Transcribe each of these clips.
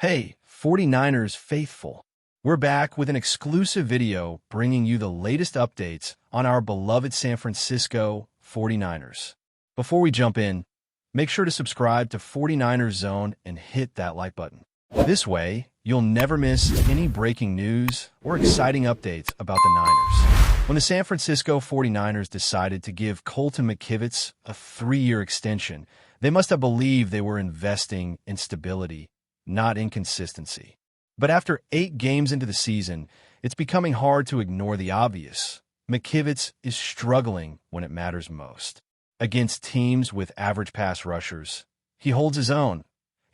Hey, 49ers faithful. We're back with an exclusive video bringing you the latest updates on our beloved San Francisco 49ers. Before we jump in, make sure to subscribe to 49ers Zone and hit that like button. This way, you'll never miss any breaking news or exciting updates about the Niners. When the San Francisco 49ers decided to give Colton McKivitz a 3-year extension, they must have believed they were investing in stability, not inconsistency. But after 8 games into the season, it's becoming hard to ignore the obvious. McKivitz is struggling when it matters most. Against teams with average pass rushers, he holds his own.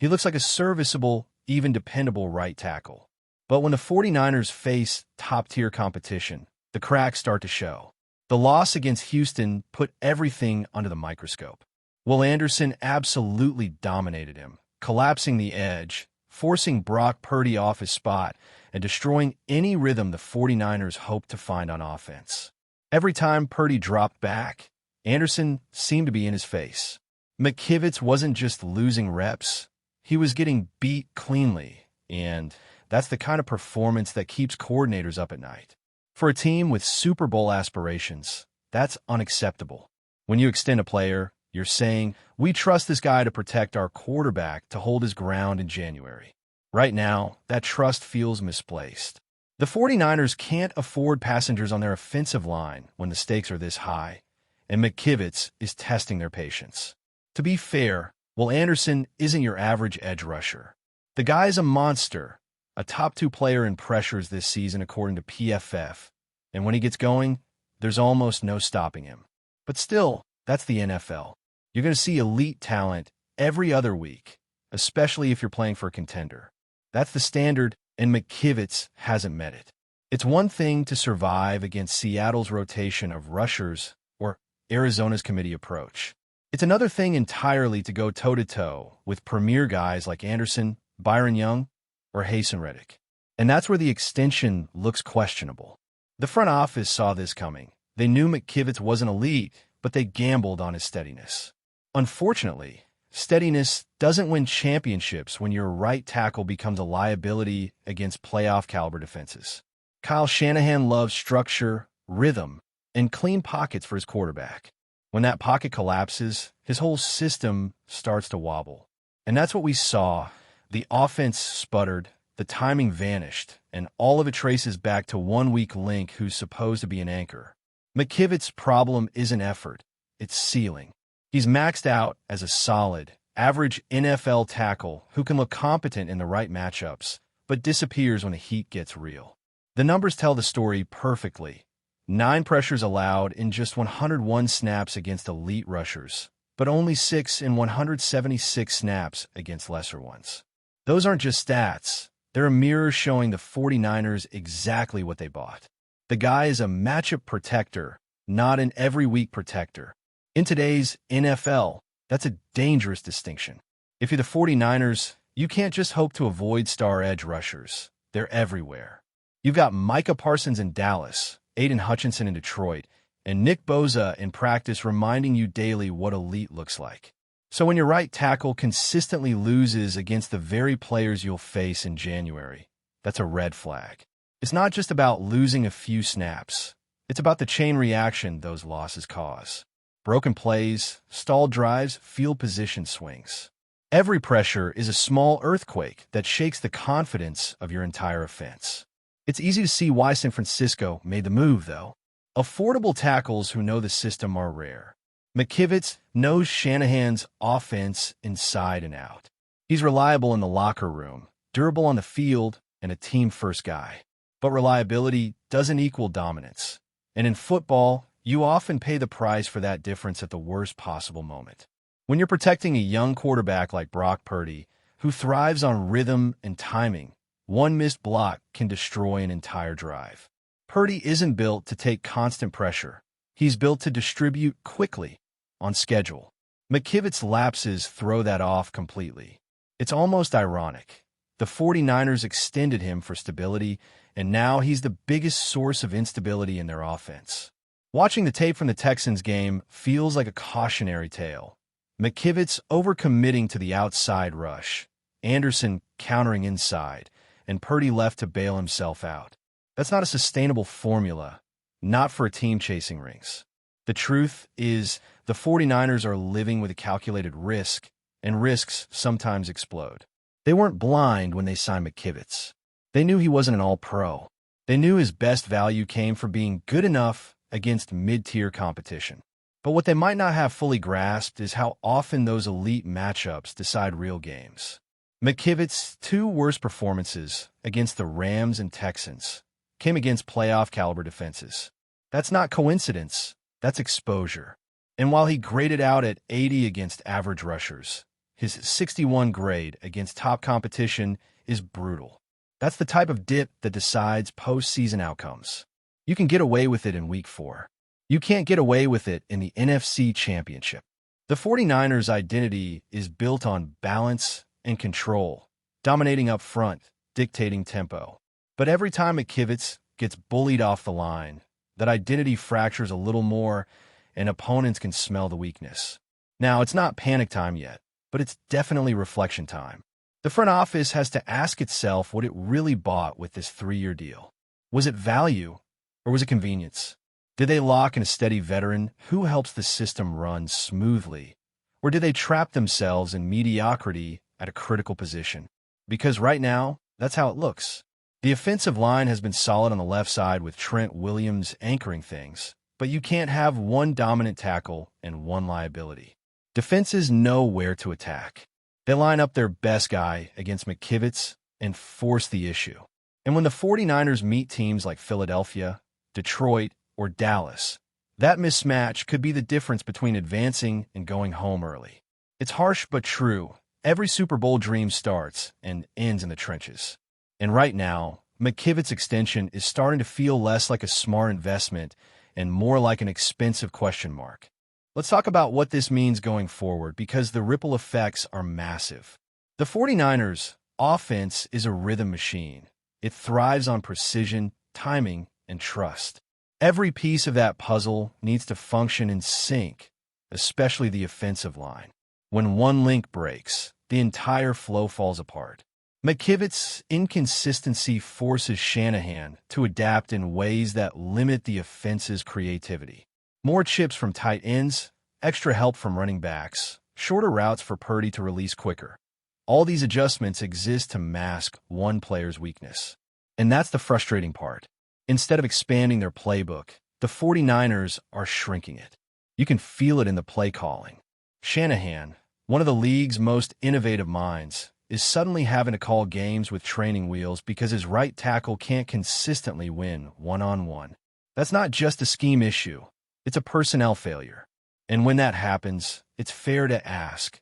He looks like a serviceable, even dependable right tackle. But when the 49ers face top-tier competition, the cracks start to show. The loss against Houston put everything under the microscope. Will Anderson absolutely dominated him, collapsing the edge, forcing Brock Purdy off his spot, and destroying any rhythm the 49ers hoped to find on offense. Every time Purdy dropped back, Anderson seemed to be in his face. McKivitz wasn't just losing reps, he was getting beat cleanly, and that's the kind of performance that keeps coordinators up at night. For a team with Super Bowl aspirations, that's unacceptable. When you extend a player, you're saying, we trust this guy to protect our quarterback to hold his ground in January. Right now, that trust feels misplaced. The 49ers can't afford passengers on their offensive line when the stakes are this high, and McKivitz is testing their patience. To be fair, Will Anderson isn't your average edge rusher. The guy's a monster, a top 2 player in pressures this season according to PFF, and when he gets going, there's almost no stopping him. But still, that's the NFL. You're going to see elite talent every other week, especially if you're playing for a contender. That's the standard, and McKivitz hasn't met it. It's one thing to survive against Seattle's rotation of rushers or Arizona's committee approach. It's another thing entirely to go toe-to-toe with premier guys like Anderson, Byron Young, or Hasten Reddick. And that's where the extension looks questionable. The front office saw this coming. They knew McKivitz wasn't elite, but they gambled on his steadiness. Unfortunately, steadiness doesn't win championships when your right tackle becomes a liability against playoff-caliber defenses. Kyle Shanahan loves structure, rhythm, and clean pockets for his quarterback. When that pocket collapses, his whole system starts to wobble. And that's what we saw. The offense sputtered, the timing vanished, and all of it traces back to one weak link who's supposed to be an anchor. McKivitz's problem isn't effort, it's ceiling. He's maxed out as a solid, average NFL tackle who can look competent in the right matchups, but disappears when the heat gets real. The numbers tell the story perfectly. 9 pressures allowed in just 101 snaps against elite rushers, but only 6 in 176 snaps against lesser ones. Those aren't just stats. They're a mirror showing the 49ers exactly what they bought. The guy is a matchup protector, not an every-week protector. In today's NFL, that's a dangerous distinction. If you're the 49ers, you can't just hope to avoid star edge rushers. They're everywhere. You've got Micah Parsons in Dallas, Aiden Hutchinson in Detroit, and Nick Bosa in practice reminding you daily what elite looks like. So when your right tackle consistently loses against the very players you'll face in January, that's a red flag. It's not just about losing a few snaps. It's about the chain reaction those losses cause. Broken plays, stalled drives, field position swings. Every pressure is a small earthquake that shakes the confidence of your entire offense. It's easy to see why San Francisco made the move, though. Affordable tackles who know the system are rare. McKivitz knows Shanahan's offense inside and out. He's reliable in the locker room, durable on the field, and a team-first guy. But reliability doesn't equal dominance. And in football, you often pay the price for that difference at the worst possible moment. When you're protecting a young quarterback like Brock Purdy, who thrives on rhythm and timing, one missed block can destroy an entire drive. Purdy isn't built to take constant pressure. He's built to distribute quickly, on schedule. McKivitz's lapses throw that off completely. It's almost ironic. The 49ers extended him for stability, and now he's the biggest source of instability in their offense. Watching the tape from the Texans game feels like a cautionary tale. McKivitz overcommitting to the outside rush, Anderson countering inside, and Purdy left to bail himself out. That's not a sustainable formula, not for a team chasing rings. The truth is, the 49ers are living with a calculated risk, and risks sometimes explode. They weren't blind when they signed McKivitz. They knew he wasn't an all-pro. They knew his best value came from being good enough against mid-tier competition. But what they might not have fully grasped is how often those elite matchups decide real games. McKivitz's two worst performances against the Rams and Texans came against playoff-caliber defenses. That's not coincidence. That's exposure. And while he graded out at 80 against average rushers, his 61 grade against top competition is brutal. That's the type of dip that decides postseason outcomes. You can get away with it in Week 4. You can't get away with it in the NFC Championship. The 49ers' identity is built on balance and control, dominating up front, dictating tempo. But every time McKivitz gets bullied off the line, that identity fractures a little more, and opponents can smell the weakness. Now, it's not panic time yet, but it's definitely reflection time. The front office has to ask itself what it really bought with this 3-year deal. Was it value, or was it convenience? Did they lock in a steady veteran who helps the system run smoothly, or did they trap themselves in mediocrity at a critical position? Because right now, that's how it looks. The offensive line has been solid on the left side with Trent Williams anchoring things, but you can't have one dominant tackle and one liability. Defenses know where to attack. They line up their best guy against McKivitz and force the issue. And when the 49ers meet teams like Philadelphia, Detroit, or Dallas, that mismatch could be the difference between advancing and going home early. It's harsh but true. Every Super Bowl dream starts and ends in the trenches. And right now, McKivitz's extension is starting to feel less like a smart investment and more like an expensive question mark. Let's talk about what this means going forward, because the ripple effects are massive. The 49ers' offense is a rhythm machine. It thrives on precision, timing, and trust. Every piece of that puzzle needs to function in sync, especially the offensive line. When one link breaks, the entire flow falls apart. McKivitz's inconsistency forces Shanahan to adapt in ways that limit the offense's creativity. More chips from tight ends, extra help from running backs, shorter routes for Purdy to release quicker. All these adjustments exist to mask one player's weakness. And that's the frustrating part. Instead of expanding their playbook, the 49ers are shrinking it. You can feel it in the play calling. Shanahan, one of the league's most innovative minds, is suddenly having to call games with training wheels because his right tackle can't consistently win one-on-one. That's not just a scheme issue. It's a personnel failure. And when that happens, it's fair to ask,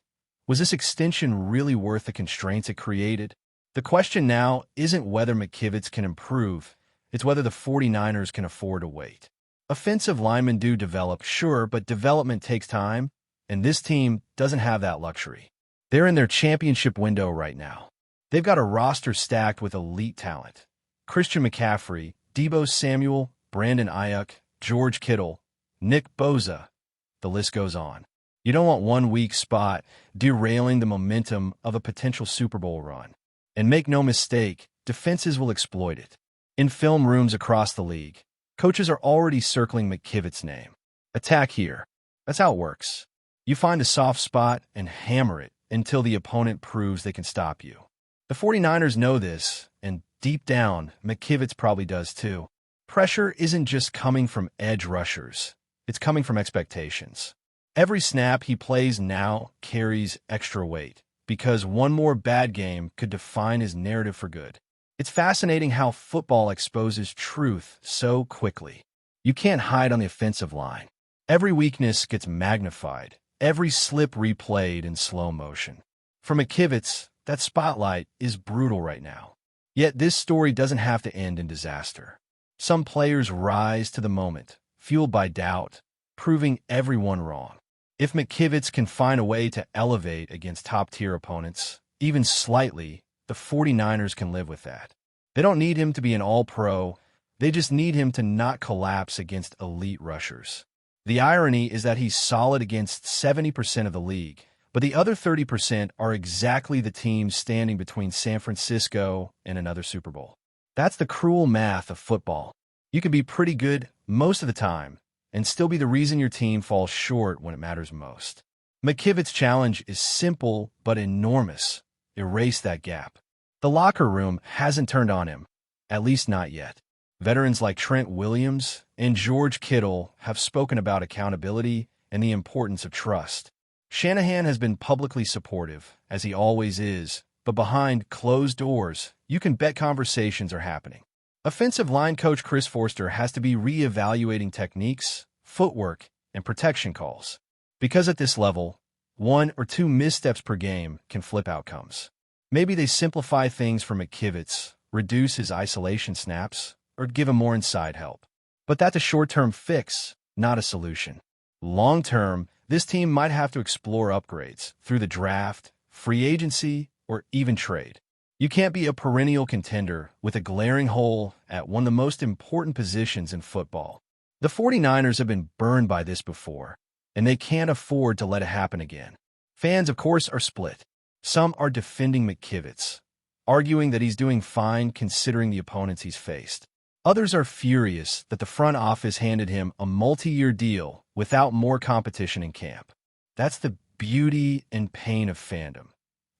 was this extension really worth the constraints it created? The question now isn't whether McKivitz can improve, it's whether the 49ers can afford to wait. Offensive linemen do develop, sure, but development takes time, and this team doesn't have that luxury. They're in their championship window right now. They've got a roster stacked with elite talent. Christian McCaffrey, Deebo Samuel, Brandon Ayuk, George Kittle, Nick Bosa. The list goes on. You don't want one weak spot derailing the momentum of a potential Super Bowl run. And make no mistake, defenses will exploit it. In film rooms across the league, coaches are already circling McKivitz's name. Attack here. That's how it works. You find a soft spot and hammer it until the opponent proves they can stop you. The 49ers know this, and deep down, McKivitz probably does too. Pressure isn't just coming from edge rushers. It's coming from expectations. Every snap he plays now carries extra weight, because one more bad game could define his narrative for good. It's fascinating how football exposes truth so quickly. You can't hide on the offensive line. Every weakness gets magnified, every slip replayed in slow motion. For McKivitz, that spotlight is brutal right now. Yet this story doesn't have to end in disaster. Some players rise to the moment, fueled by doubt, proving everyone wrong. If McKivitz can find a way to elevate against top-tier opponents, even slightly, the 49ers can live with that. They don't need him to be an all-pro. They just need him to not collapse against elite rushers. The irony is that he's solid against 70% of the league, But the other 30% are exactly the teams standing between San Francisco and another Super Bowl. That's the cruel math of football. You can be pretty good most of the time and still be the reason your team falls short when it matters most. McKivit's challenge is simple but enormous. Erase that gap. The locker room hasn't turned on him, at least not yet. Veterans like Trent Williams and George Kittle have spoken about accountability and the importance of trust. Shanahan has been publicly supportive, as he always is, but behind closed doors, you can bet conversations are happening. Offensive line coach Chris Forster has to be re-evaluating techniques, footwork, and protection calls. Because at this level, 1 or 2 missteps per game can flip outcomes. Maybe they simplify things for McKivitz, reduce his isolation snaps, or give him more inside help. But that's a short-term fix, not a solution. Long-term, this team might have to explore upgrades through the draft, free agency, or even trade. You can't be a perennial contender with a glaring hole at one of the most important positions in football. The 49ers have been burned by this before, and they can't afford to let it happen again. Fans, of course, are split. Some are defending McKivitz, arguing that he's doing fine considering the opponents he's faced. Others are furious that the front office handed him a multi-year deal without more competition in camp. That's the beauty and pain of fandom.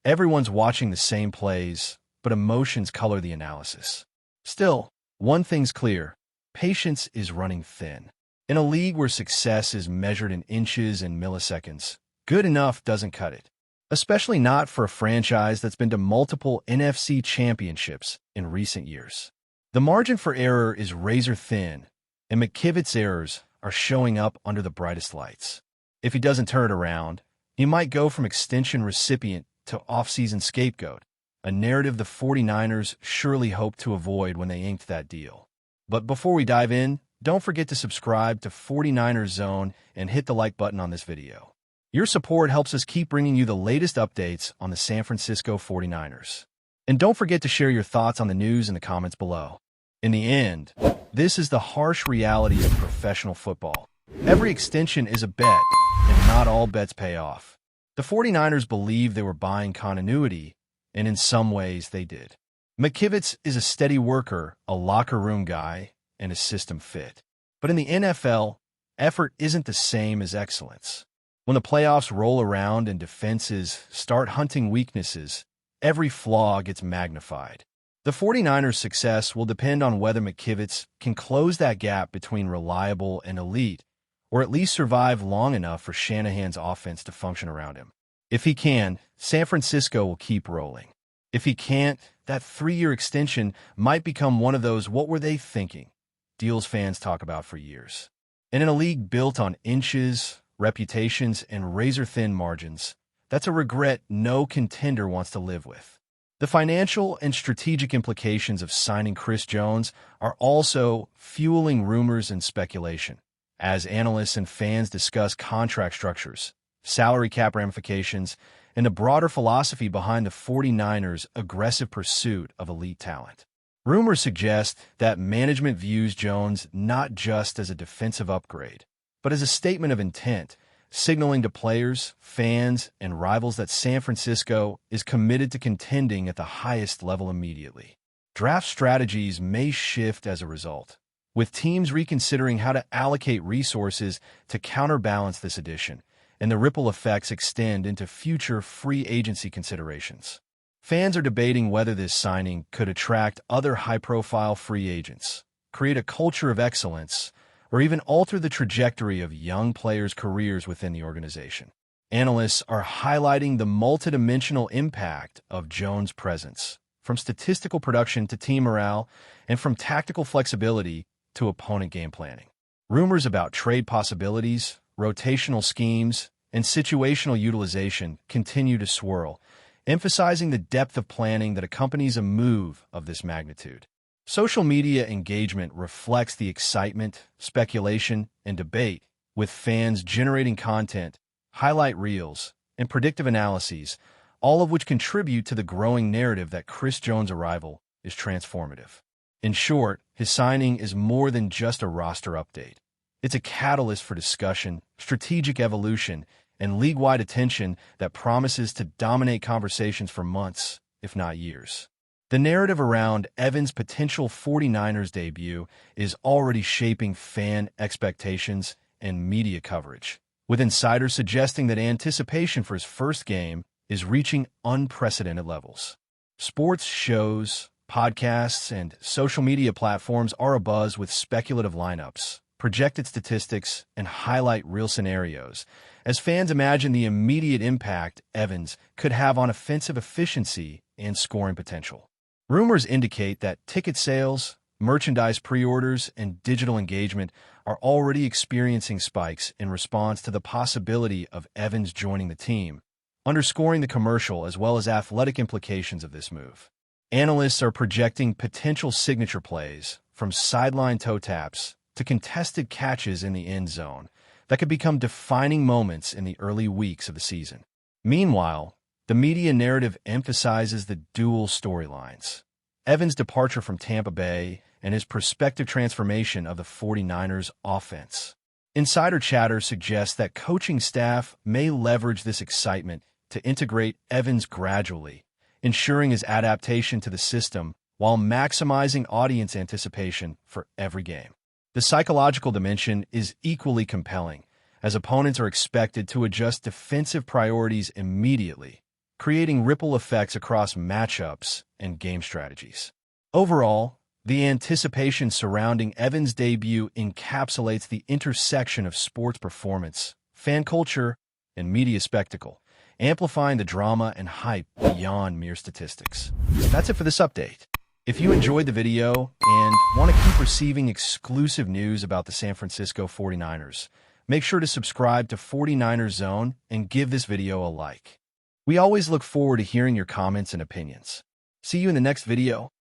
Everyone's watching the same plays, but emotions color the analysis. Still, one thing's clear: patience is running thin. In a league where success is measured in inches and milliseconds, good enough doesn't cut it. Especially not for a franchise that's been to multiple NFC championships in recent years. The margin for error is razor thin, and McKivitz's errors are showing up under the brightest lights. If he doesn't turn it around, he might go from extension recipient to off-season scapegoat, a narrative the 49ers surely hoped to avoid when they inked that deal. But before we dive in, don't forget to subscribe to 49ers Zone and hit the like button on this video. Your support helps us keep bringing you the latest updates on the San Francisco 49ers. And don't forget to share your thoughts on the news in the comments below. In the end, this is the harsh reality of professional football. Every extension is a bet, and not all bets pay off. The 49ers believed they were buying continuity, and in some ways they did. McKivitz is a steady worker, a locker room guy, and a system fit. But in the NFL, effort isn't the same as excellence. When the playoffs roll around and defenses start hunting weaknesses, every flaw gets magnified. The 49ers' success will depend on whether McKivitz can close that gap between reliable and elite, or at least survive long enough for Shanahan's offense to function around him. If he can, San Francisco will keep rolling. If he can't, that 3-year extension might become one of those "what were they thinking" deals fans talk about for years. And in a league built on inches, reputations, and razor-thin margins, that's a regret no contender wants to live with. The financial and strategic implications of signing Chris Jones are also fueling rumors and speculation, as analysts and fans discuss contract structures, salary cap ramifications, and the broader philosophy behind the 49ers' aggressive pursuit of elite talent. Rumors suggest that management views Jones not just as a defensive upgrade, but as a statement of intent, signaling to players, fans, and rivals that San Francisco is committed to contending at the highest level immediately. Draft strategies may shift as a result, with teams reconsidering how to allocate resources to counterbalance this addition, and the ripple effects extend into future free agency considerations. Fans are debating whether this signing could attract other high-profile free agents, create a culture of excellence, or even alter the trajectory of young players' careers within the organization. Analysts are highlighting the multidimensional impact of Jones' presence, from statistical production to team morale, and from tactical flexibility to opponent game planning. Rumors about trade possibilities, rotational schemes, and situational utilization continue to swirl, emphasizing the depth of planning that accompanies a move of this magnitude. Social media engagement reflects the excitement, speculation, and debate, with fans generating content, highlight reels, and predictive analyses, all of which contribute to the growing narrative that Chris Jones' arrival is transformative. In short, his signing is more than just a roster update. It's a catalyst for discussion, strategic evolution, and league-wide attention that promises to dominate conversations for months, if not years. The narrative around Evans' potential 49ers debut is already shaping fan expectations and media coverage, with insiders suggesting that anticipation for his first game is reaching unprecedented levels. Sports shows, podcasts, and social media platforms are abuzz with speculative lineups, projected statistics, and highlight reel scenarios, as fans imagine the immediate impact Evans could have on offensive efficiency and scoring potential. Rumors indicate that ticket sales, merchandise pre-orders, and digital engagement are already experiencing spikes in response to the possibility of Evans joining the team, underscoring the commercial as well as athletic implications of this move. Analysts are projecting potential signature plays, from sideline toe taps to contested catches in the end zone, that could become defining moments in the early weeks of the season. Meanwhile, the media narrative emphasizes the dual storylines: Evans' departure from Tampa Bay and his prospective transformation of the 49ers offense. Insider chatter suggests that coaching staff may leverage this excitement to integrate Evans gradually, ensuring his adaptation to the system while maximizing audience anticipation for every game. The psychological dimension is equally compelling, as opponents are expected to adjust defensive priorities immediately, creating ripple effects across matchups and game strategies. Overall, the anticipation surrounding Evans' debut encapsulates the intersection of sports performance, fan culture, and media spectacle, amplifying the drama and hype beyond mere statistics. That's it for this update. If you enjoyed the video and want to keep receiving exclusive news about the San Francisco 49ers, make sure to subscribe to 49ers Zone and give this video a like. We always look forward to hearing your comments and opinions. See you in the next video.